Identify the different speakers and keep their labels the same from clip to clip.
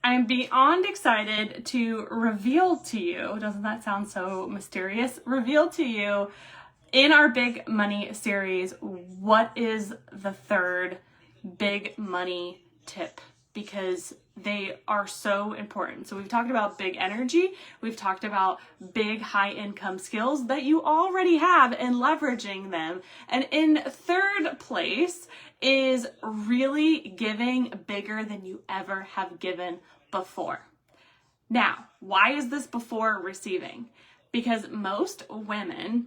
Speaker 1: I'm beyond excited to reveal to you, doesn't that sound so mysterious? Reveal to you in our big money series, what is the third big money tip? Because they are so important. So we've talked about big energy. We've talked about big high income skills that you already have and leveraging them. And in third place is really giving bigger than you ever have given before. Now, why is this before receiving? Because most women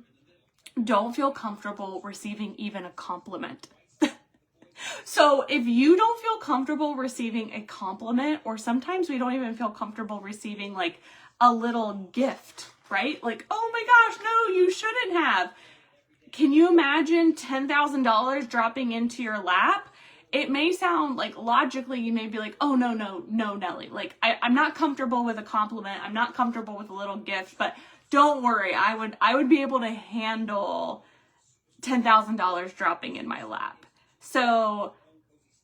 Speaker 1: don't feel comfortable receiving even a compliment. So if you don't feel comfortable receiving a compliment, or sometimes we don't even feel comfortable receiving like a little gift, right? Like, oh my gosh, no, you shouldn't have. Can you imagine $10,000 dropping into your lap? It may sound like logically, you may be like, oh, no, Nelly. Like, I'm not comfortable with a compliment. I'm not comfortable with a little gift, but don't worry. I would be able to handle $10,000 dropping in my lap. So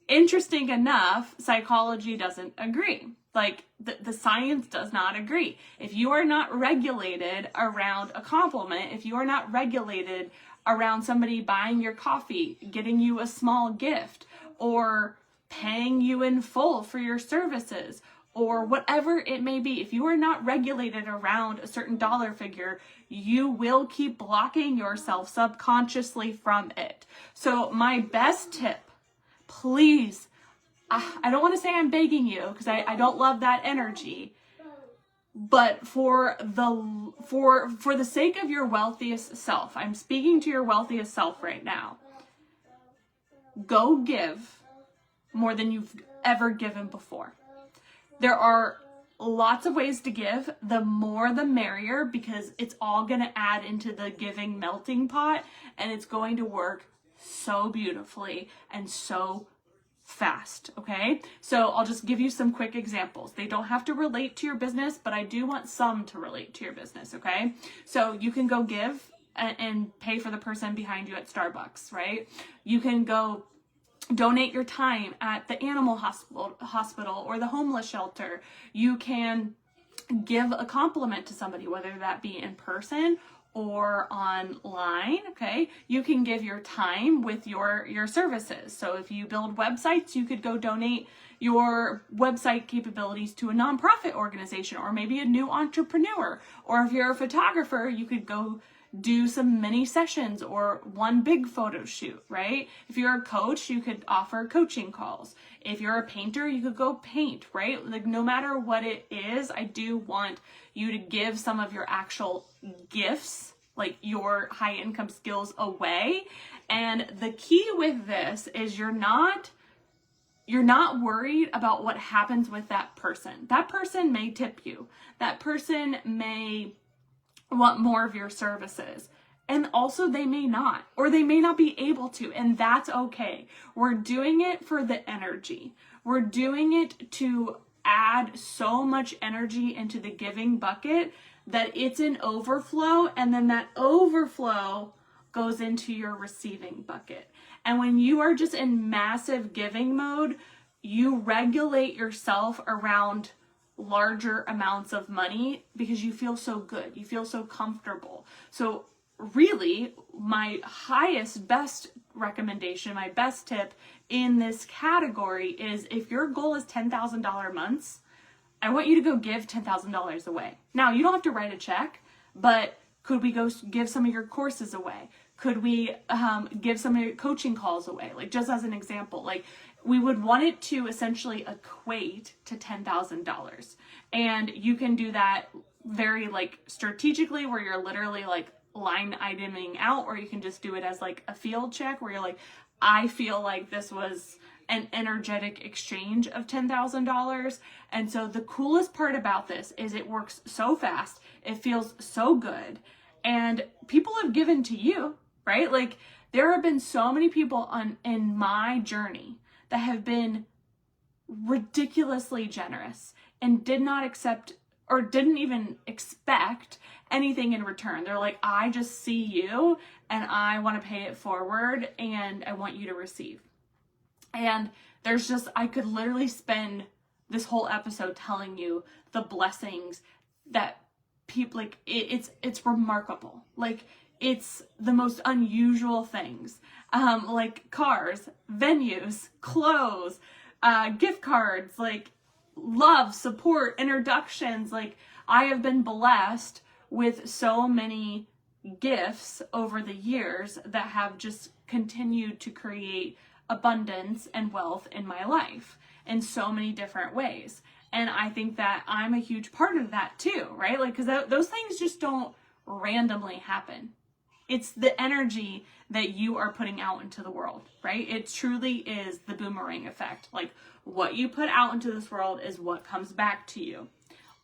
Speaker 1: interesting enough, psychology doesn't agree. Like the science does not agree. If you are not regulated around a compliment, if you are not regulated around somebody buying your coffee, getting you a small gift, or paying you in full for your services, or whatever it may be, if you are not regulated around a certain dollar figure, you will keep blocking yourself subconsciously from it. So my best tip, please, I don't want to say I'm begging you because I don't love that energy, but for the sake of your wealthiest self, I'm speaking to your wealthiest self right now, go give more than you've ever given before. There are lots of ways to give. The more the merrier, because it's all going to add into the giving melting pot, and it's going to work so beautifully and so fast, okay? So I'll just give you some quick examples. They don't have to relate to your business, but I do want some to relate to your business, okay? So you can go give and pay for the person behind you at Starbucks, right? You can go donate your time at the animal hospital or the homeless shelter. You can give a compliment to somebody, whether that be in person or online, okay? You can give your time with your services. So if you build websites, you could go donate your website capabilities to a nonprofit organization or maybe a new entrepreneur. Or if you're a photographer, you could go do some mini sessions or one big photo shoot, right? If you're a coach, you could offer coaching calls. If you're a painter, you could go paint, right? Like no matter what it is, I do want you to give some of your actual gifts, like your high income skills away. And the key with this is you're not worried about what happens with that person. That person may tip you. That person may want more of your services. And also they may not, or they may not be able to, and that's okay. We're doing it for the energy. We're doing it to add so much energy into the giving bucket that it's an overflow, and then that overflow goes into your receiving bucket. And when you are just in massive giving mode, you regulate yourself around larger amounts of money because you feel so good. You feel so comfortable. So really, my best recommendation, my best tip in this category is if your goal is $10,000 months, I want you to go give $10,000 away. Now, you don't have to write a check, but could we go give some of your courses away? Could we give some of your coaching calls away? Like just as an example, like we would want it to essentially equate to $10,000. And you can do that very like strategically where you're literally like line iteming out, or you can just do it as like a field check where you're like, I feel like this was an energetic exchange of $10,000. And so the coolest part about this is it works so fast. It feels so good. And people have given to you, right? Like there have been so many people in my journey that have been ridiculously generous and did not accept or didn't even expect anything in return. They're like, I just see you and I want to pay it forward and I want you to receive. And there's just, I could literally spend this whole episode telling you the blessings that people, like, it's remarkable. Like, it's the most unusual things, like cars, venues, clothes, gift cards, like love, support, introductions. Like, I have been blessed with so many gifts over the years that have just continued to create abundance and wealth in my life in so many different ways. And I think that I'm a huge part of that too, right? Like, because those things just don't randomly happen. It's the energy that you are putting out into the world, right? It truly is the boomerang effect. Like, what you put out into this world is what comes back to you.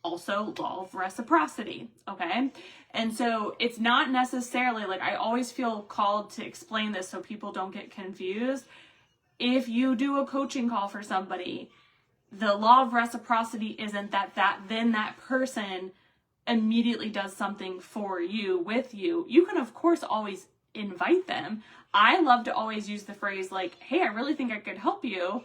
Speaker 1: Also, law of reciprocity, okay? And so it's not necessarily, like, I always feel called to explain this so people don't get confused. If you do a coaching call for somebody, the law of reciprocity isn't that then that person immediately does something for you, with you. You can, of course, always invite them. I love to always use the phrase like, hey, I really think I could help you.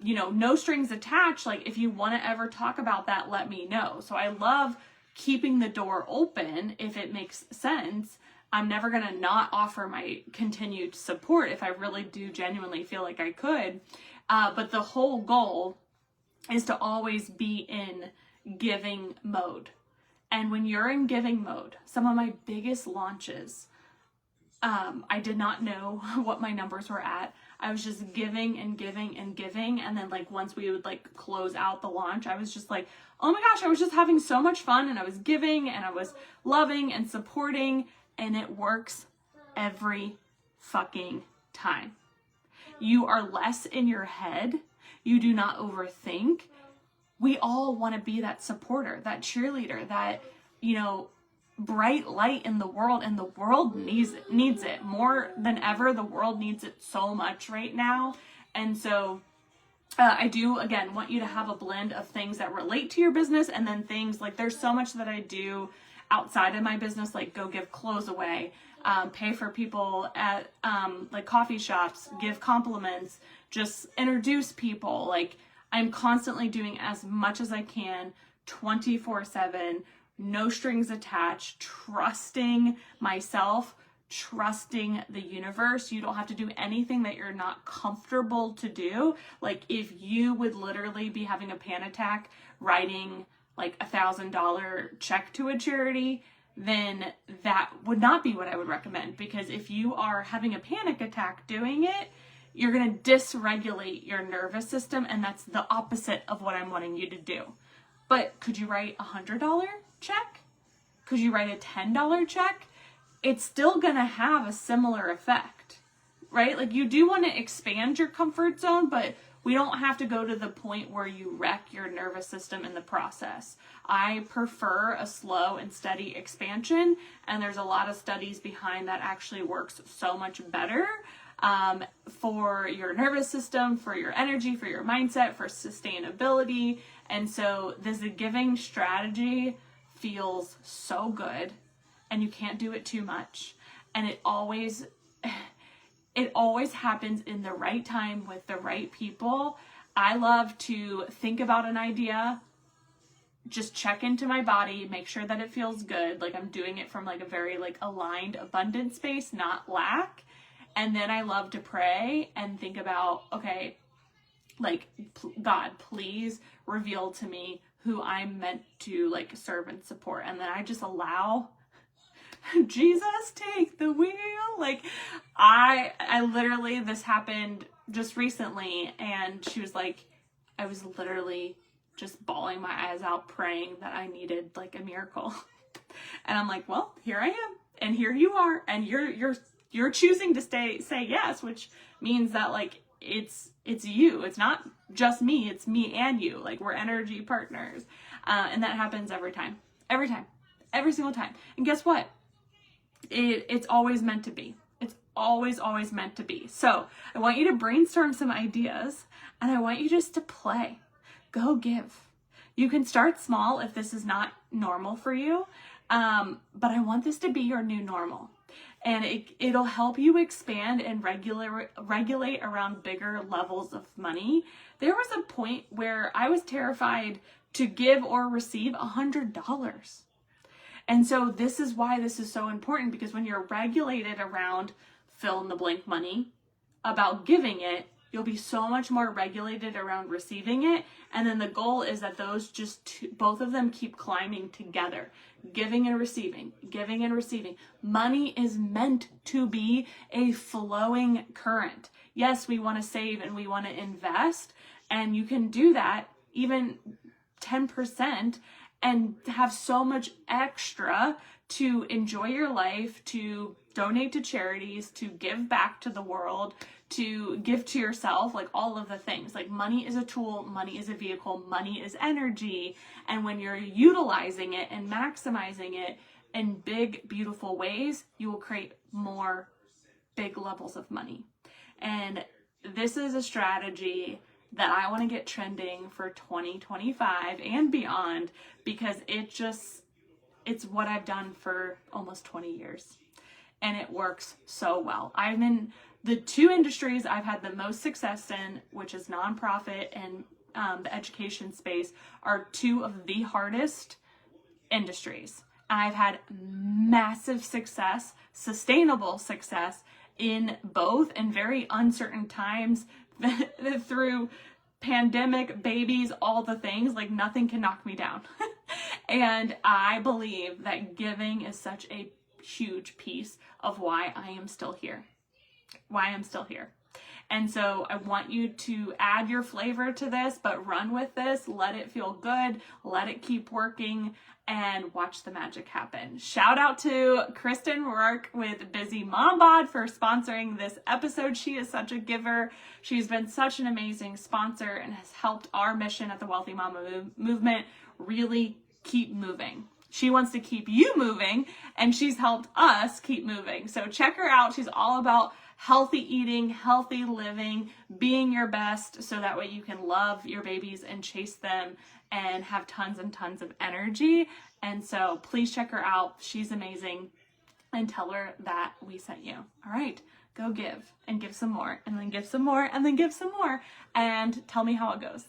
Speaker 1: You know, no strings attached. Like, if you want to ever talk about that, let me know. So I love keeping the door open if it makes sense. I'm never going to not offer my continued support if I really do genuinely feel like I could. But the whole goal is to always be in giving mode. And when you're in giving mode, some of my biggest launches, I did not know what my numbers were at. I was just giving and giving and giving. And then, like, once we would like close out the launch, I was just like, oh my gosh, I was just having so much fun, and I was giving and I was loving and supporting, and it works every fucking time. You are less in your head. You do not overthink. We all want to be that supporter, that cheerleader, that, you know, bright light in the world, and the world needs it more than ever. The world needs it so much right now. And so I do, again, want you to have a blend of things that relate to your business, and then things like, there's so much that I do outside of my business, like go give clothes away, pay for people at like coffee shops, give compliments, just introduce people. Like, I'm constantly doing as much as I can, 24/7, no strings attached, trusting myself, trusting the universe. You don't have to do anything that you're not comfortable to do. Like, if you would literally be having a panic attack writing like $1,000 check to a charity, then that would not be what I would recommend. Because if you are having a panic attack doing it, you're going to dysregulate your nervous system, and that's the opposite of what I'm wanting you to do. But could you write a $100 check? Could you write a $10 check? It's still going to have a similar effect, right? Like, you do want to expand your comfort zone, but we don't have to go to the point where you wreck your nervous system in the process. I prefer a slow and steady expansion, and there's a lot of studies behind that actually works so much better for your nervous system, for your energy, for your mindset, for sustainability. And so this giving strategy feels so good, and you can't do it too much. And it always happens in the right time with the right people. I love to think about an idea, just check into my body, make sure that it feels good. Like, I'm doing it from like a very like aligned abundant space, not lack. And then I love to pray and think about, okay, like, God, please reveal to me who I'm meant to like serve and support. And then I just allow Jesus, take the wheel. Like, I literally, this happened just recently, and she was like, I was literally just bawling my eyes out praying that I needed like a miracle. And I'm like, well, here I am, and here you are, and you're choosing to say yes, which means that like it's you. It's not just me, it's me and you. Like, we're energy partners. And that happens every time, every single time. And guess what? It's always meant to be. It's always meant to be. So I want you to brainstorm some ideas, and I want you just to play. Go give. You can start small if this is not normal for you. But I want this to be your new normal. And it'll help you expand and regulate around bigger levels of money. There was a point where I was terrified to give or receive $100. And so this is why this is so important, because when you're regulated around fill in the blank money about giving it, you'll be so much more regulated around receiving it. And then the goal is that those both of them keep climbing together. Giving and receiving, giving and receiving. Money is meant to be a flowing current. Yes, we want to save and we want to invest, and you can do that even 10% and have so much extra to enjoy your life, to donate to charities, to give back to the world, to give to yourself, like all of the things. Like money is a tool, money is a vehicle, money is energy. And when you're utilizing it and maximizing it in big, beautiful ways, you will create more big levels of money. And this is a strategy that I want to get trending for 2025 and beyond, because it's what I've done for almost 20 years. And it works so well. I'm in the two industries I've had the most success in, which is nonprofit and the education space, are two of the hardest industries. And I've had massive success, sustainable success in both, in very uncertain times through pandemic, babies, all the things. Like nothing can knock me down. And I believe that giving is such a huge piece of why I am still here. And so I want you to add your flavor to this, but run with this, let it feel good, let it keep working, and watch the magic happen. Shout out to Kristen Rourke with Busy Mom Bod for sponsoring this episode. She is such a giver. She's been such an amazing sponsor and has helped our mission at the Wealthy Mama Movement really keep moving. She wants to keep you moving, and she's helped us keep moving. So check her out. She's all about healthy eating, healthy living, being your best, so that way you can love your babies and chase them and have tons and tons of energy. And so please check her out. She's amazing, and tell her that we sent you. All right, go give and give some more, and then give some more, and then give some more, and tell me how it goes.